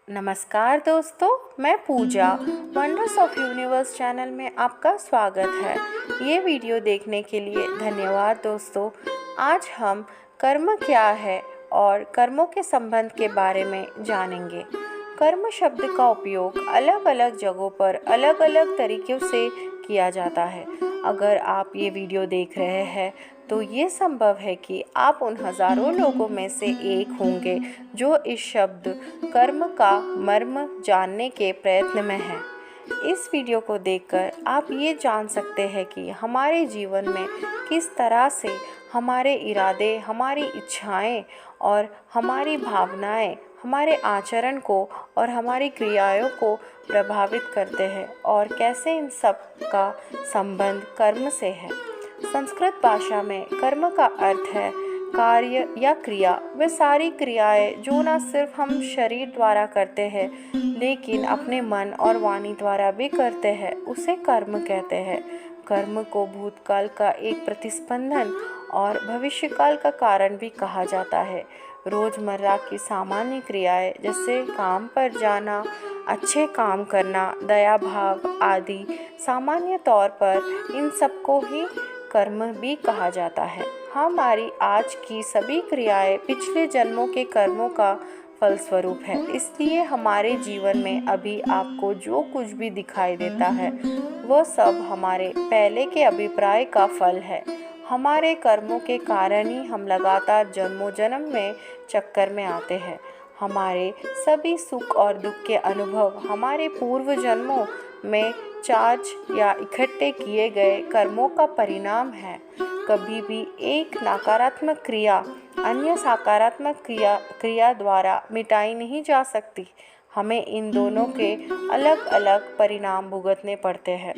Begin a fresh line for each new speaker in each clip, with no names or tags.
नमस्कार दोस्तों, मैं पूजा वंडर्स ऑफ यूनिवर्स चैनल में आपका स्वागत है। ये वीडियो देखने के लिए धन्यवाद दोस्तों। आज हम कर्म क्या है और कर्मों के संबंध के बारे में जानेंगे। कर्म शब्द का उपयोग अलग अलग जगहों पर अलग अलग तरीक़ों से किया जाता है। अगर आप ये वीडियो देख रहे हैं तो ये संभव है कि आप उन हज़ारों लोगों में से एक होंगे जो इस शब्द कर्म का मर्म जानने के प्रयत्न में हैं। इस वीडियो को देखकर आप ये जान सकते हैं कि हमारे जीवन में किस तरह से हमारे इरादे, हमारी इच्छाएं और हमारी भावनाएं हमारे आचरण को और हमारी क्रियाओं को प्रभावित करते हैं और कैसे इन सब का संबंध कर्म से है। संस्कृत भाषा में कर्म का अर्थ है कार्य या क्रिया। वे सारी क्रियाएं जो न सिर्फ हम शरीर द्वारा करते हैं लेकिन अपने मन और वाणी द्वारा भी करते हैं, उसे कर्म कहते हैं। कर्म को भूतकाल का एक प्रतिस्पंदन और भविष्यकाल का कारण भी कहा जाता है। रोज़मर्रा की सामान्य क्रियाएं जैसे काम पर जाना, अच्छे काम करना, दया भाव आदि सामान्य तौर पर इन सबको ही कर्म भी कहा जाता है। हमारी आज की सभी क्रियाएं पिछले जन्मों के कर्मों का फलस्वरूप है। इसलिए हमारे जीवन में अभी आपको जो कुछ भी दिखाई देता है वह सब हमारे पहले के अभिप्राय का फल है। हमारे कर्मों के कारण ही हम लगातार जन्मों जन्म में चक्कर में आते हैं। हमारे सभी सुख और दुख के अनुभव हमारे पूर्व जन्मों में चार्ज या इकट्ठे किए गए कर्मों का परिणाम है। कभी भी एक नकारात्मक क्रिया अन्य सकारात्मक क्रिया द्वारा मिटाई नहीं जा सकती। हमें इन दोनों के अलग अलग परिणाम भुगतने पड़ते हैं।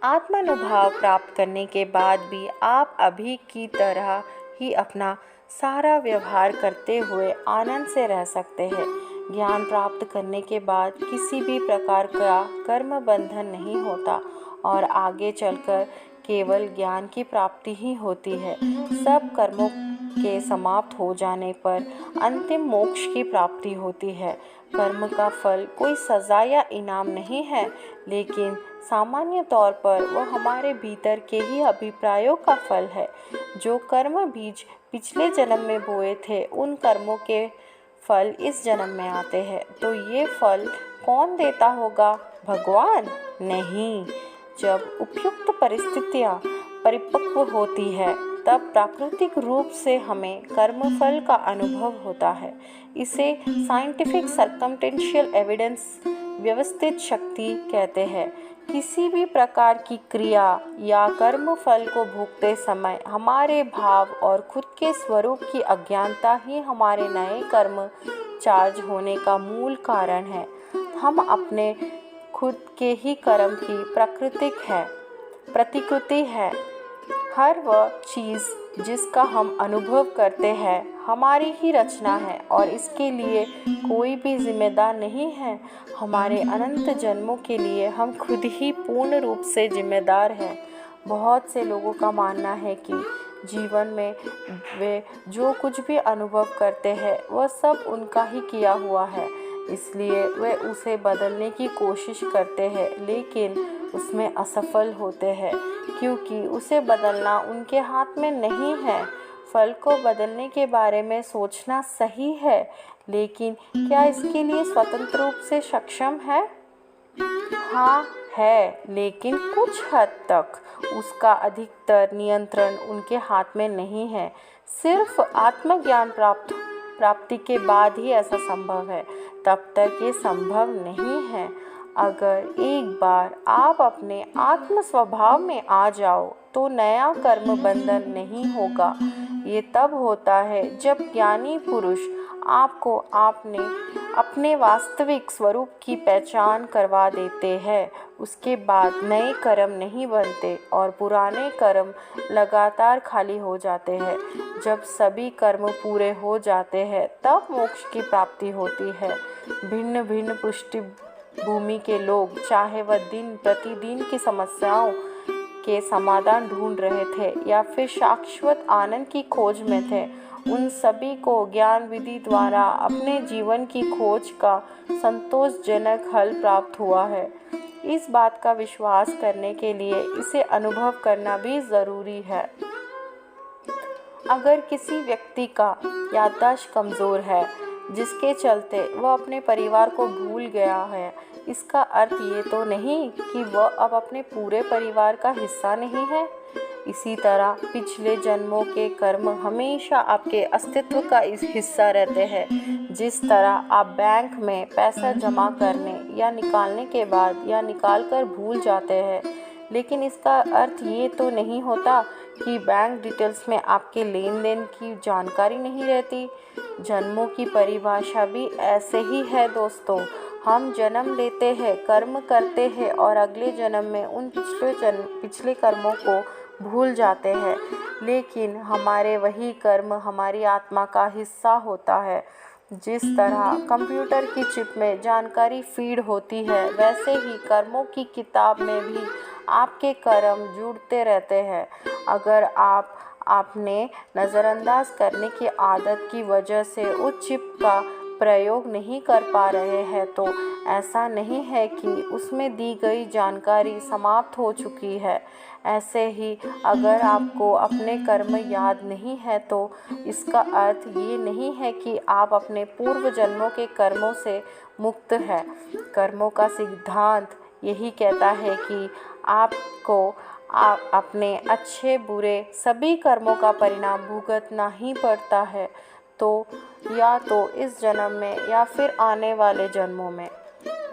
आत्मानुभाव प्राप्त करने के बाद भी आप अभी की तरह ही अपना सारा व्यवहार करते हुए आनंद से रह सकते हैं। ज्ञान प्राप्त करने के बाद किसी भी प्रकार का कर्म बंधन नहीं होता और आगे चलकर केवल ज्ञान की प्राप्ति ही होती है। सब कर्मों के समाप्त हो जाने पर अंतिम मोक्ष की प्राप्ति होती है। कर्म का फल कोई सज़ा या इनाम नहीं है, लेकिन सामान्य तौर पर वह हमारे भीतर के ही अभिप्रायों का फल है। जो कर्म बीज पिछले जन्म में बोए थे, उन कर्मों के फल इस जन्म में आते हैं। तो ये फल कौन देता होगा? भगवान? नहीं। जब उपयुक्त परिस्थितियाँ परिपक्व होती है तब प्राकृतिक रूप से हमें कर्मफल का अनुभव होता है। इसे साइंटिफिक सर्कमटेंशियल एविडेंस व्यवस्थित शक्ति कहते हैं। किसी भी प्रकार की क्रिया या कर्म फल को भोगते समय हमारे भाव और खुद के स्वरूप की अज्ञानता ही हमारे नए कर्म चार्ज होने का मूल कारण है। हम अपने खुद के ही कर्म की प्रतिकृति है। हर वह चीज़ जिसका हम अनुभव करते हैं हमारी ही रचना है और इसके लिए कोई भी जिम्मेदार नहीं है। हमारे अनंत जन्मों के लिए हम खुद ही पूर्ण रूप से जिम्मेदार हैं। बहुत से लोगों का मानना है कि जीवन में वे जो कुछ भी अनुभव करते हैं वह सब उनका ही किया हुआ है, इसलिए वे उसे बदलने की कोशिश करते हैं लेकिन उसमें असफल होते हैं क्योंकि उसे बदलना उनके हाथ में नहीं है। फल को बदलने के बारे में सोचना सही है, लेकिन क्या इसके लिए स्वतंत्र रूप से सक्षम है? हाँ है, लेकिन कुछ हद तक उसका अधिकतर नियंत्रण उनके हाथ में नहीं है। सिर्फ आत्मज्ञान प्राप्ति के बाद ही ऐसा संभव है, तब तक ये संभव नहीं है। अगर एक बार आप अपने आत्म स्वभाव में आ जाओ तो नया कर्म बंधन नहीं होगा। ये तब होता है जब ज्ञानी पुरुष आपको अपने वास्तविक स्वरूप की पहचान करवा देते हैं। उसके बाद नए कर्म नहीं बनते और पुराने कर्म लगातार खाली हो जाते हैं। जब सभी कर्म पूरे हो जाते हैं तब मोक्ष की प्राप्ति होती है। भिन्न भिन्न पृष्ठभूमि के लोग, चाहे वह दिन प्रतिदिन की समस्याओं के समाधान ढूंढ रहे थे या फिर शाश्वत आनंद की खोज में थे, उन सभी को ज्ञान विधि द्वारा अपने जीवन की खोज का संतोषजनक हल प्राप्त हुआ है। इस बात का विश्वास करने के लिए इसे अनुभव करना भी ज़रूरी है। अगर किसी व्यक्ति का याददाश्त कमज़ोर है, जिसके चलते वह अपने परिवार को भूल गया है, इसका अर्थ ये तो नहीं कि वह अब अपने पूरे परिवार का हिस्सा नहीं है। इसी तरह पिछले जन्मों के कर्म हमेशा आपके अस्तित्व का हिस्सा रहते हैं। जिस तरह आप बैंक में पैसा जमा करने या निकालने के बाद या निकालकर भूल जाते हैं, लेकिन इसका अर्थ ये तो नहीं होता कि बैंक डिटेल्स में आपके लेन देन की जानकारी नहीं रहती। जन्मों की परिभाषा भी ऐसे ही है दोस्तों। हम जन्म लेते हैं, कर्म करते हैं और अगले जन्म में उन पिछले कर्मों को भूल जाते हैं, लेकिन हमारे वही कर्म हमारी आत्मा का हिस्सा होता है। जिस तरह कंप्यूटर की चिप में जानकारी फीड होती है, वैसे ही कर्मों की किताब में भी आपके कर्म जुड़ते रहते हैं। अगर आपने नज़रअंदाज करने की आदत की वजह से उस चिप का प्रयोग नहीं कर पा रहे हैं, तो ऐसा नहीं है कि उसमें दी गई जानकारी समाप्त हो चुकी है। ऐसे ही अगर आपको अपने कर्म याद नहीं है, तो इसका अर्थ ये नहीं है कि आप अपने पूर्व जन्मों के कर्मों से मुक्त हैं। कर्मों का सिद्धांत यही कहता है कि आपको अपने अच्छे बुरे सभी कर्मों का परिणाम भुगतना ही पड़ता है, तो या तो इस जन्म में या फिर आने वाले जन्मों में।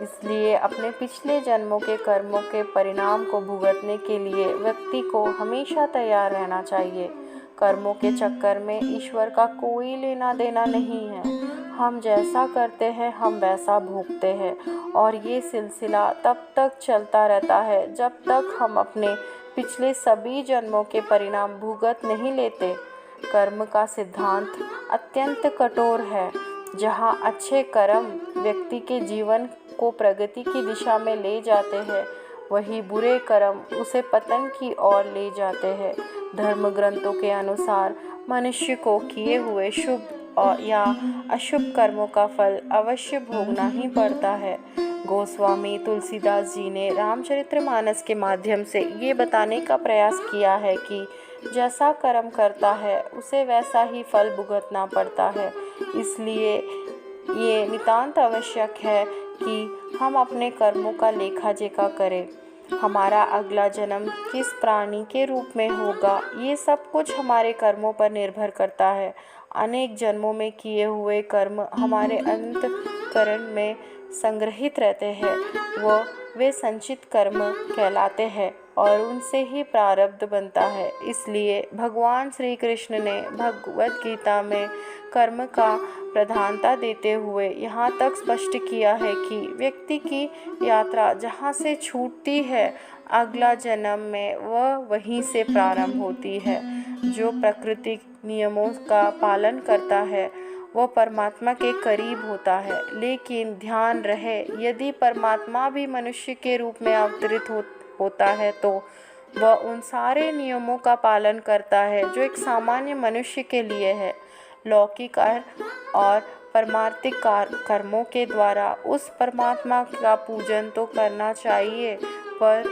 इसलिए अपने पिछले जन्मों के कर्मों के परिणाम को भुगतने के लिए व्यक्ति को हमेशा तैयार रहना चाहिए। कर्मों के चक्कर में ईश्वर का कोई लेना देना नहीं है। हम जैसा करते हैं हम वैसा भोगते हैं, और ये सिलसिला तब तक चलता रहता है जब तक हम अपने पिछले सभी जन्मों के परिणाम भुगत नहीं लेते। कर्म का सिद्धांत अत्यंत कठोर है। जहाँ अच्छे कर्म व्यक्ति के जीवन को प्रगति की दिशा में ले जाते हैं, वही बुरे कर्म उसे पतन की ओर ले जाते हैं। धर्म ग्रंथों के अनुसार मनुष्य को किए हुए शुभ और या अशुभ कर्मों का फल अवश्य भोगना ही पड़ता है। गोस्वामी तुलसीदास जी ने रामचरितमानस के माध्यम से ये बताने का प्रयास किया है कि जैसा कर्म करता है उसे वैसा ही फल भुगतना पड़ता है। इसलिए ये नितांत आवश्यक है कि हम अपने कर्मों का लेखा जोखा करें। हमारा अगला जन्म किस प्राणी के रूप में होगा, ये सब कुछ हमारे कर्मों पर निर्भर करता है। अनेक जन्मों में किए हुए कर्म हमारे अंतःकरण में संग्रहित रहते हैं। वे संचित कर्म कहलाते हैं और उनसे ही प्रारब्ध बनता है। इसलिए भगवान श्री कृष्ण ने भगवद गीता में कर्म का प्रधानता देते हुए यहाँ तक स्पष्ट किया है कि व्यक्ति की यात्रा जहाँ से छूटती है, अगला जन्म में वह वहीं से प्रारंभ होती है। जो प्राकृतिक नियमों का पालन करता है वह परमात्मा के करीब होता है। लेकिन ध्यान रहे, यदि परमात्मा भी मनुष्य के रूप में अवतरित होता है, तो वह उन सारे नियमों का पालन करता है जो एक सामान्य मनुष्य के लिए है। लौकिक और परमार्थिक कर्मों के द्वारा उस परमात्मा का पूजन तो करना चाहिए, पर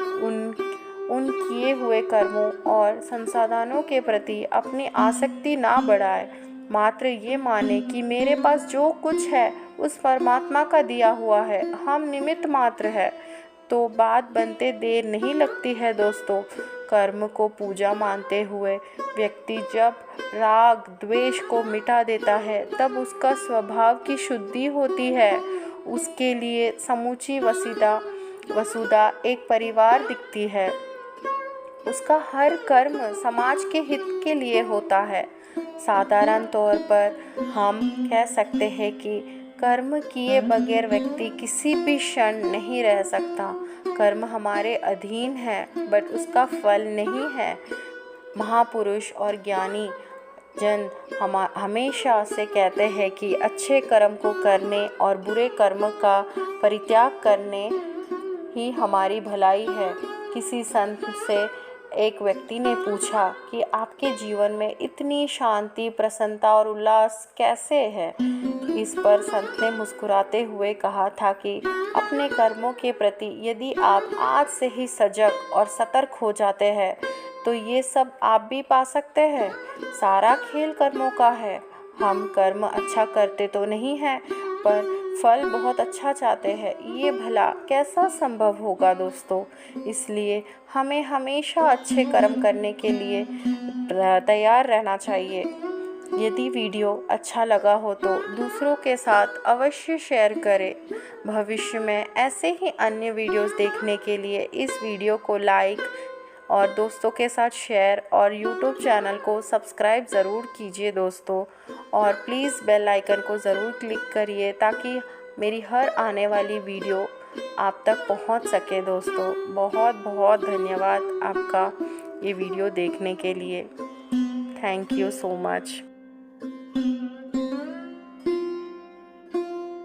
उन किए हुए कर्मों और संसाधनों के प्रति अपनी आसक्ति ना बढ़ाए। मात्र ये माने कि मेरे पास जो कुछ है उस परमात्मा का दिया हुआ है, हम निमित्त मात्र है, तो बात बनते देर नहीं लगती है दोस्तों। कर्म को पूजा मानते हुए व्यक्ति जब राग द्वेष को मिटा देता है, तब उसका स्वभाव की शुद्धि होती है। उसके लिए समूची वसुधा एक परिवार दिखती है। उसका हर कर्म समाज के हित के लिए होता है। साधारण तौर पर हम कह सकते हैं कि कर्म किए बगैर व्यक्ति किसी भी क्षण नहीं रह सकता। कर्म हमारे अधीन है, बट उसका फल नहीं है। महापुरुष और ज्ञानी जन हमेशा से कहते हैं कि अच्छे कर्म को करने और बुरे कर्म का परित्याग करने ही हमारी भलाई है। किसी संत से एक व्यक्ति ने पूछा कि आपके जीवन में इतनी शांति, प्रसन्नता और उल्लास कैसे है। इस पर संत ने मुस्कुराते हुए कहा था कि अपने कर्मों के प्रति यदि आप आज से ही सजग और सतर्क हो जाते हैं तो ये सब आप भी पा सकते हैं। सारा खेल कर्मों का है। हम कर्म अच्छा करते तो नहीं हैं, पर फल बहुत अच्छा चाहते हैं। ये भला कैसा संभव होगा दोस्तों। इसलिए हमें हमेशा अच्छे कर्म करने के लिए तैयार रहना चाहिए। यदि वीडियो अच्छा लगा हो तो दूसरों के साथ अवश्य शेयर करें। भविष्य में ऐसे ही अन्य वीडियोस देखने के लिए इस वीडियो को लाइक और दोस्तों के साथ शेयर और यूट्यूब चैनल को सब्सक्राइब ज़रूर कीजिए दोस्तों। और प्लीज़ बेल आइकन को ज़रूर क्लिक करिए ताकि मेरी हर आने वाली वीडियो आप तक पहुंच सके दोस्तों। बहुत बहुत धन्यवाद आपका ये वीडियो देखने के लिए। Thank you so much.